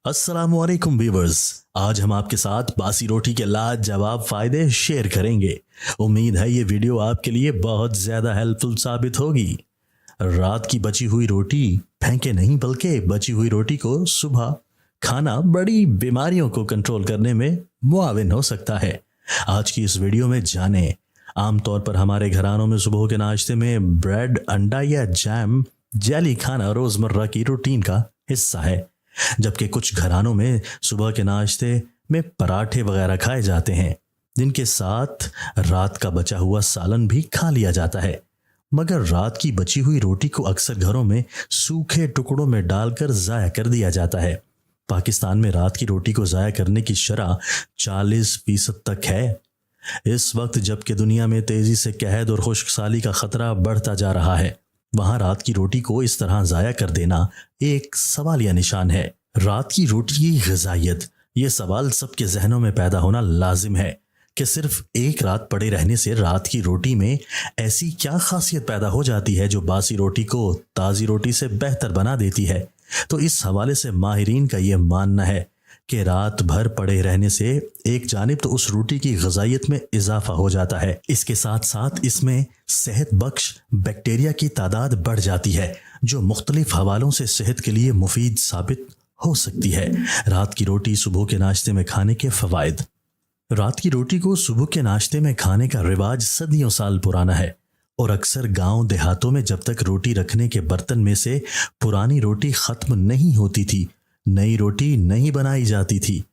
अस्सलामुअलैकुम व्यूअर्स। आज हम आपके साथ बासी रोटी के लाजवाब फायदे शेयर करेंगे। उम्मीद है ये वीडियो आपके लिए बहुत ज़्यादा हेल्पफुल साबित होगी। रात की बची हुई रोटी फेंके नहीं, बल्कि बची हुई रोटी को सुबह खाना बड़ी बीमारियों को कंट्रोल करने में मुआविन हो सकता है। आज की इस वीडियो में जानें, आमतौर पर हमारे घरानों में सुबह के नाश्ते में ब्रेड, अंडा या जैम, जेली खाना रोज़मर्रा की रूटीन का हिस्सा है, जबकि कुछ घरानों में सुबह के नाश्ते में पराठे वगैरह खाए जाते हैं, जिनके साथ रात का बचा हुआ सालन भी खा लिया जाता है। मगर रात की बची हुई रोटी को अक्सर घरों में सूखे टुकड़ों में डालकर ज़ाया कर दिया जाता है। पाकिस्तान में रात की रोटी को ज़ाया करने की शरह 40% तक है। इस वक्त जबकि दुनिया में तेज़ी से कहद और खुश्कसाली का ख़तरा बढ़ता जा रहा है, वहाँ रात की रोटी को इस तरह ज़ाया कर देना एक सवालिया निशान है। रात की रोटी की ग़िज़ाइयत, ये सवाल सबके जहनों में पैदा होना लाजिम है कि सिर्फ एक रात पड़े रहने से रात की रोटी में ऐसी क्या खासियत पैदा हो जाती है जो बासी रोटी को ताज़ी रोटी से बेहतर बना देती है। तो इस हवाले से माहिरीन का यह मानना है कि रात भर पड़े रहने से एक जानिब तो उस रोटी की ग़िज़ाइयत में इजाफा हो जाता है, इसके साथ साथ इसमें सेहत बख्श बैक्टीरिया की तादाद बढ़ जाती है, जो मुख्तलिफ हवालों से सेहत के लिए मुफीद साबित हो सकती है। रात की रोटी सुबह के नाश्ते में खाने के फ़वाइद। रात की रोटी को सुबह के नाश्ते में खाने का रिवाज सदियों साल पुराना है और अक्सर गांव देहातों में जब तक रोटी रखने के बर्तन में से पुरानी रोटी ख़त्म नहीं होती थी, नई रोटी नहीं बनाई जाती थी।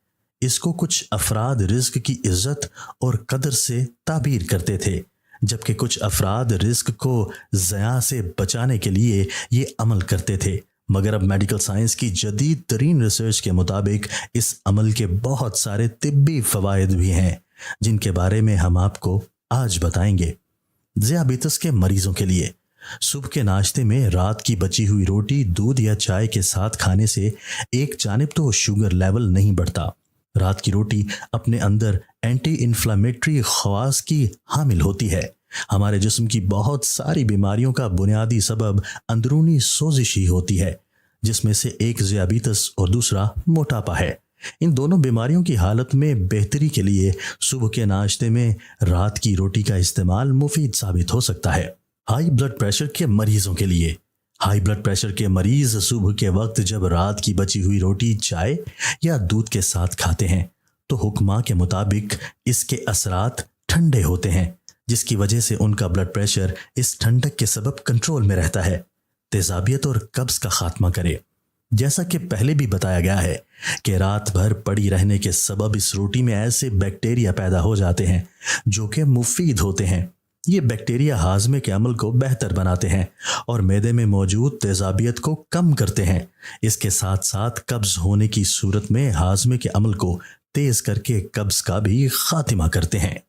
इसको कुछ अफराद रिज़्क की इज़्ज़त और कदर से ताबीर करते थे, जबकि कुछ अफराद रिज़्क को ज़या से बचाने के लिए ये अमल करते थे। मगर अब मेडिकल साइंस की जदीद तरीन रिसर्च के मुताबिक इस अमल के बहुत सारे तिब्बी फ़वाइद भी हैं, जिनके बारे में हम आपको आज बताएंगे। ज़ियाबितस के मरीज़ों के लिए सुबह के नाश्ते में रात की बची हुई रोटी दूध या चाय के साथ खाने से एक जानिब तो शुगर लेवल नहीं बढ़ता, रात की रोटी अपने अंदर एंटी इन्फ्लामेटरी ख़वास की हामिल होती है। हमारे जिस्म की बहुत सारी बीमारियों का बुनियादी सबब अंदरूनी सोजिश ही होती है, जिसमें से एक ज़ियाबितस और दूसरा मोटापा है। इन दोनों बीमारियों की हालत में बेहतरी के लिए सुबह के नाश्ते में रात की रोटी का इस्तेमाल मुफीद साबित हो सकता है। हाई ब्लड प्रेशर के मरीजों के लिए हाई ब्लड प्रेशर के मरीज़ सुबह के वक्त जब रात की बची हुई रोटी चाय या दूध के साथ खाते हैं तो हुक्मा के मुताबिक इसके असरात ठंडे होते हैं, जिसकी वजह से उनका ब्लड प्रेशर इस ठंडक के सबब कंट्रोल में रहता है। तेज़ाबियत और कब्ज़ का खात्मा करे। जैसा कि पहले भी बताया गया है कि रात भर पड़ी रहने के सबब इस रोटी में ऐसे बैक्टीरिया पैदा हो जाते हैं जो कि मुफीद होते हैं। ये बैक्टीरिया हाजमे के अमल को बेहतर बनाते हैं और मैदे में मौजूद तेज़ाबियत को कम करते हैं। इसके साथ साथ कब्ज़ होने की सूरत में हाजमे के अमल को तेज़ करके कब्ज़ का भी खात्मा करते हैं।